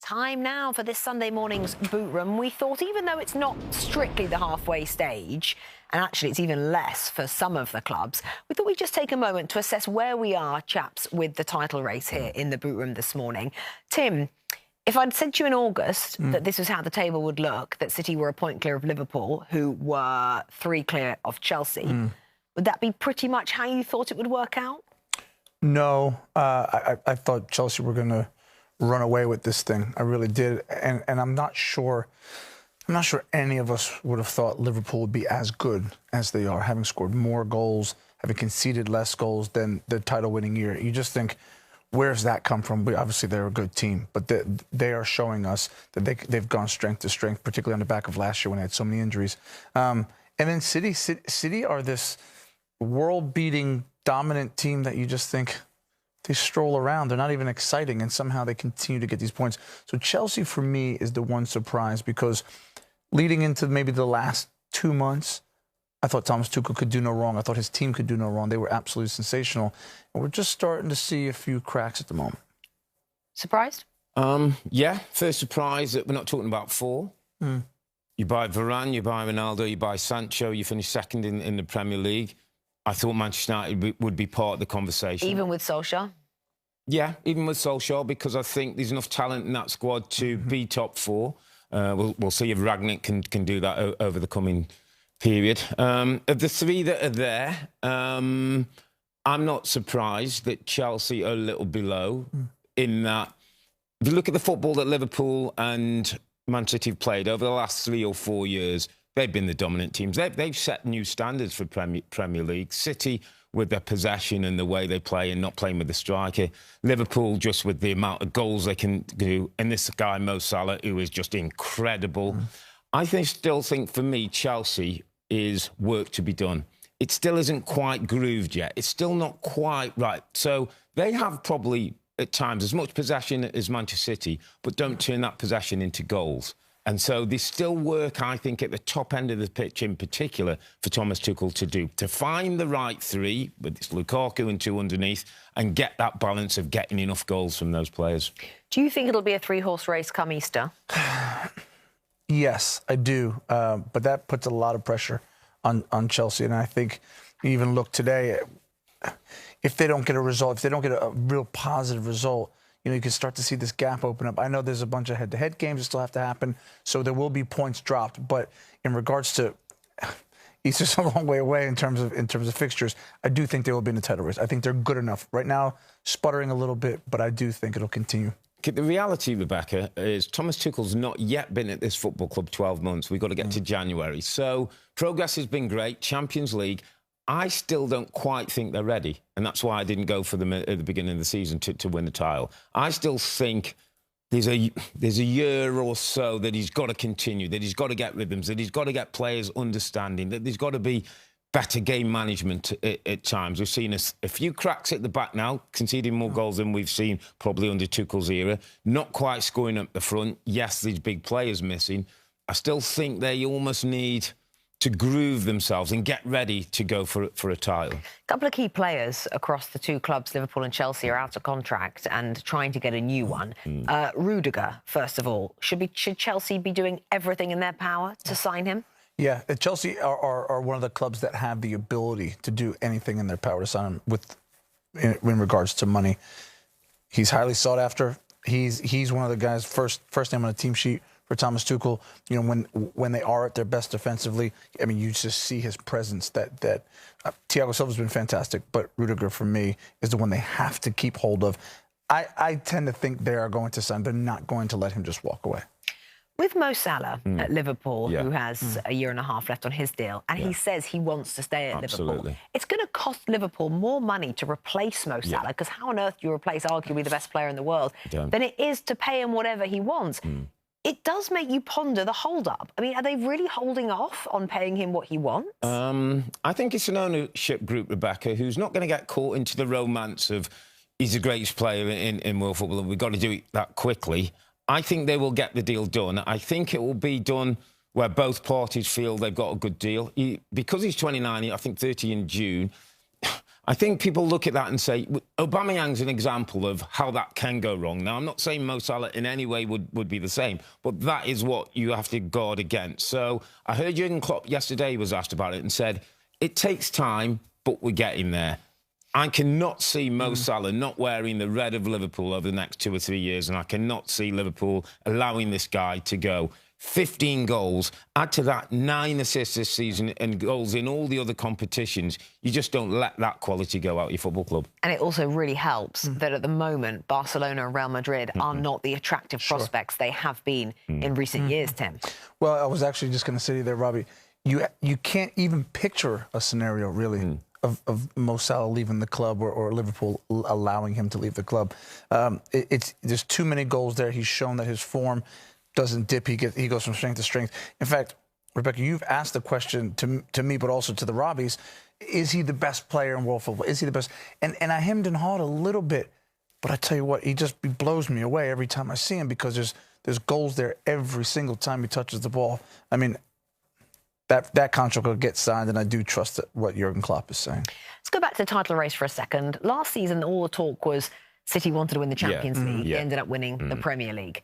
Time now for this Sunday morning's Boot Room. We thought, even though it's not strictly the halfway stage, and actually it's even less for some of the clubs, we thought we'd just take a moment to assess where we are, chaps, with the title race here in the Boot Room this morning. Tim, if I'd said to you in August that this was how the table would look, that City were a point clear of Liverpool, who were 3 clear of Chelsea, would that be pretty much how you thought it would work out? No, I thought Chelsea were going to run away with this thing. I really did, and I'm not sure any of us would have thought Liverpool would be as good as they are, having scored more goals, having conceded less goals than the title-winning year. You just think, where's that come from? Obviously, they're a good team, but they are showing us that they've gone strength to strength, particularly on the back of last year when they had so many injuries. And then City are this world-beating, dominant team that you just think they stroll around. They're not even exciting, and somehow they continue to get these points. So Chelsea, for me, is the one surprise, because leading into maybe the last 2 months, I thought Thomas Tuchel could do no wrong. I thought his team could do no wrong. They were absolutely sensational. And we're just starting to see a few cracks at the moment. Surprised? Yeah, first surprise that we're not talking about 4. You buy Varane, you buy Ronaldo, you buy Sancho, you finish second in the Premier League. I thought Manchester United would be part of the conversation. Even with Solskjaer? Yeah, even with Solskjaer, because I think there's enough talent in that squad to be top 4. We'll see if Rangnick can do that over the coming period. Of the 3 that are there, I'm not surprised that Chelsea are a little below in that. If you look at the football that Liverpool and Man City have played over the last 3 or 4 years, they've been the dominant teams. They've set new standards for Premier League. City with their possession and the way they play and not playing with the striker. Liverpool just with the amount of goals they can do. And this guy, Mo Salah, who is just incredible. I still think, for me, Chelsea is work to be done. It still isn't quite grooved yet. It's still not quite right. So they have probably, at times, as much possession as Manchester City, but don't turn that possession into goals. And so there's still work, I think, at the top end of the pitch in particular for Thomas Tuchel to do, to find the right 3, with this Lukaku and 2 underneath, and get that balance of getting enough goals from those players. Do you think it'll be a 3-horse race come Easter? Yes, I do. But that puts a lot of pressure on Chelsea. And I think you even look today, if they don't get a result, if they don't get a real positive result, you can start to see this gap open up. I know there's a bunch of head-to-head games that still have to happen, so there will be points dropped. But in regards to Easter's a long way away in terms of fixtures, I do think they will be in the title race. I think they're good enough. Right now, sputtering a little bit, but I do think it'll continue. The reality, Rebecca, is Thomas Tuchel's not yet been at this football club 12 months. We've got to get to January. So progress has been great. Champions League. I still don't quite think they're ready. And that's why I didn't go for them at the beginning of the season to win the title. I still think there's a year or so that he's got to continue, that he's got to get rhythms, that he's got to get players understanding, that there's got to be better game management at times. We've seen a few cracks at the back now, conceding more goals than we've seen probably under Tuchel's era. Not quite scoring up the front. Yes, there's big players missing. I still think they almost need to groove themselves and get ready to go for a title. A couple of key players across the 2 clubs, Liverpool and Chelsea, are out of contract and trying to get a new one. Rudiger, first of all, should Chelsea be doing everything in their power to sign him? Yeah, Chelsea are one of the clubs that have the ability to do anything in their power to sign him in regards to money. He's highly sought after. He's one of the guys first name on the team sheet for Thomas Tuchel. When they are at their best defensively, I mean, you just see his presence. Thiago Silva's been fantastic, but Rudiger, for me, is the one they have to keep hold of. I tend to think they are going to sign. They're not going to let him just walk away. With Mo Salah at Liverpool, who has a year and a half left on his deal, and he says he wants to stay at Liverpool, it's going to cost Liverpool more money to replace Mo Salah, because how on earth do you replace arguably the best player in the world, than it is to pay him whatever he wants? It does make you ponder the hold-up. I mean, are they really holding off on paying him what he wants? I think it's an ownership group, Rebecca, who's not going to get caught into the romance of he's the greatest player in world football and we've got to do it that quickly. I think they will get the deal done. I think it will be done where both parties feel they've got a good deal. Because he's 29, I think 30 in June, I think people look at that and say, Aubameyang's an example of how that can go wrong. Now, I'm not saying Mo Salah in any way would be the same, but that is what you have to guard against. So I heard Jurgen Klopp yesterday was asked about it and said, it takes time, but we're getting there. I cannot see Mo Salah not wearing the red of Liverpool over the next 2 or 3 years, and I cannot see Liverpool allowing this guy to go. 15 goals, add to that 9 assists this season and goals in all the other competitions. You just don't let that quality go out of your football club. And it also really helps that at the moment, Barcelona and Real Madrid are not the attractive prospects they have been in recent years, Tim. Well, I was actually just going to say to you there, Robbie, you can't even picture a scenario, really, of Mo Salah leaving the club or Liverpool allowing him to leave the club. There's too many goals there. He's shown that his form doesn't dip. He goes from strength to strength. In fact, Rebecca, you've asked the question to me, but also to the Robbies, is he the best player in world football? Is he the best? And I hemmed and hawed a little bit, but I tell you what, he blows me away every time I see him because there's goals there every single time he touches the ball. I mean, that contract will get signed, and I do trust what Jurgen Klopp is saying. Let's go back to the title race for a second. Last season, all the talk was City wanted to win the Champions League. They ended up winning the Premier League.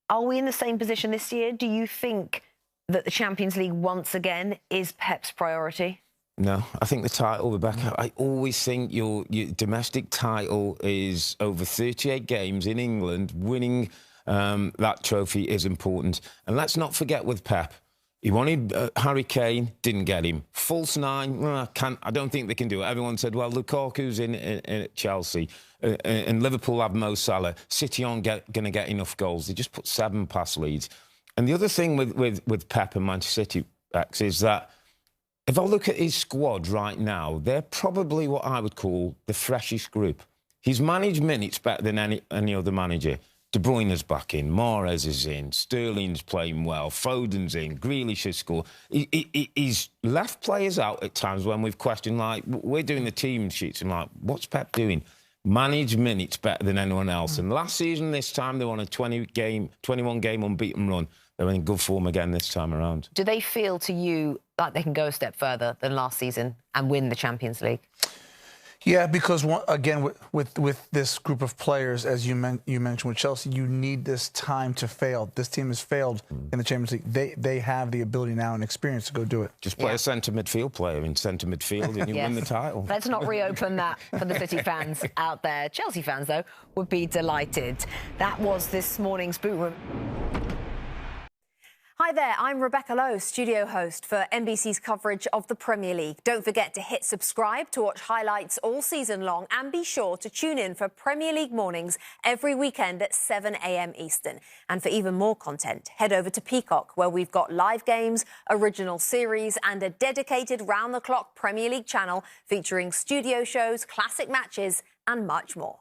Are we in the same position this year? Do you think that the Champions League once again is Pep's priority? No, I think the title, Rebecca, I always think your domestic title is over 38 games in England. Winning that trophy is important. And let's not forget with Pep, he wanted Harry Kane, didn't get him. False 9, I don't think they can do it. Everyone said, well, Lukaku's in at Chelsea and Liverpool have Mo Salah. City aren't going to get enough goals. They just put 7 pass leads. And the other thing with Pep and Manchester City, Bex, is that if I look at his squad right now, they're probably what I would call the freshest group. He's managed minutes better than any other manager. De Bruyne's back in, Mahrez is in, Sterling's playing well, Foden's in, Grealish has scored. He's left players out at times when we've questioned, like, we're doing the team sheets and like, what's Pep doing? Manage minutes better than anyone else. And last season, this time, they won a 21-game unbeaten run. They're in good form again this time around. Do they feel to you like they can go a step further than last season and win the Champions League? Yeah, because again, with this group of players, as you mentioned with Chelsea, you need this time to fail. This team has failed in the Champions League. They have the ability now and experience to go do it. Just play a centre midfield player in centre midfield and you win the title. Let's not reopen that for the City fans out there. Chelsea fans, though, would be delighted. That was this morning's Boot Room. Hi there, I'm Rebecca Lowe, studio host for NBC's coverage of the Premier League. Don't forget to hit subscribe to watch highlights all season long and be sure to tune in for Premier League mornings every weekend at 7 a.m. Eastern. And for even more content, head over to Peacock, where we've got live games, original series and a dedicated round-the-clock Premier League channel featuring studio shows, classic matches and much more.